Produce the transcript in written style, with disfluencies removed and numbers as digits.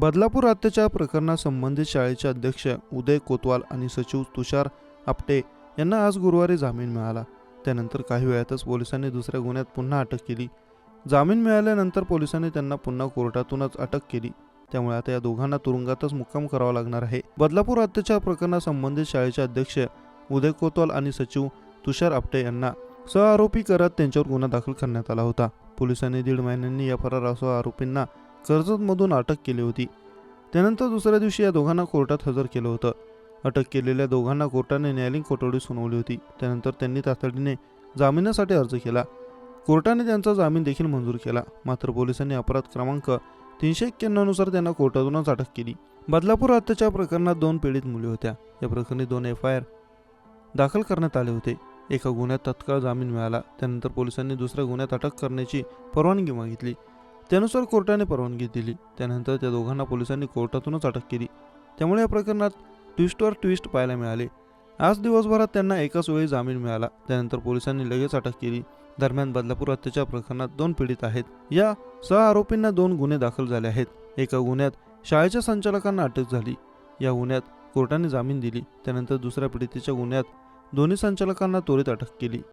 बदलापूर अत्याचार प्रकरणासंबंधित शाळेचे अध्यक्ष उदय कोतवाल आणि सचिव तुषार आपटे यांना आज गुरुवारी जामीन मिळाला। त्यानंतर काही वेळातच पोलिसांनी दुसऱ्या गुन्ह्यात पुन्हा अटक केली। जामीन मिळाल्यानंतर पोलिसांनी त्यांना पुन्हा कोर्टातूनच अटक केली। त्यामुळे आता या दोघांना तुरुंगातच मुक्काम करावा लागणार आहे। बदलापूर अत्याचार प्रकरणासंबंधित शाळेचे अध्यक्ष उदय कोतवाल आणि सचिव तुषार आपटे यांना सहआरोपी करत त्यांच्यावर गुन्हा दाखल करण्यात आला होता। पोलिसांनी 1.5 महिन्यांनी या फरार आरोपींना कर्जतमधून अटक केली होती। त्यानंतर दुसऱ्या दिवशी या दोघांना कोर्टात हजर केलं होतं। अटक केलेल्या दोघांना कोर्टाने न्यायालयीन कोठडी सुनावली होती। त्यानंतर त्यांनी तातडीने जामिनासाठी अर्ज केला। कोर्टाने त्यांचा जामीन देखील मंजूर केला। मात्र पोलिसांनी अपराध क्रमांक 391 नुसार त्यांना कोर्टातूनच अटक केली। बदलापूर अत्याचार प्रकरणात 2 पीडित मुली होत्या। या प्रकरणी 2 FIR दाखल करण्यात आले होते। एका गुन्ह्यात तत्काळ जामीन मिळाला। त्यानंतर पोलिसांनी दुसऱ्या गुन्ह्यात अटक करण्याची परवानगी मागितली। त्यानुसार कोर्टाने परवानगी दिली। त्यानंतर त्या दोघांना पोलिसांनी कोर्टातूनच अटक केली। त्यामुळे या प्रकरणात ट्विस्टवर ट्विस्ट पाहायला मिळाले। आज दिवसभरात त्यांना एकाच वेळी जामीन मिळाला। त्यानंतर पोलिसांनी लगेच अटक केली। दरम्यान बदलापूर अत्याचार प्रकरणात 2 पीडित आहेत। या सहआरोपींना 2 गुन्हे दाखल झाले आहेत। एका गुन्ह्यात शाळेच्या संचालकांना अटक झाली। या गुन्ह्यात कोर्टाने जामीन दिली। त्यानंतर दुसऱ्या पीडितेच्या गुन्ह्यात दोन्ही संचालकांना त्वरित अटक केली।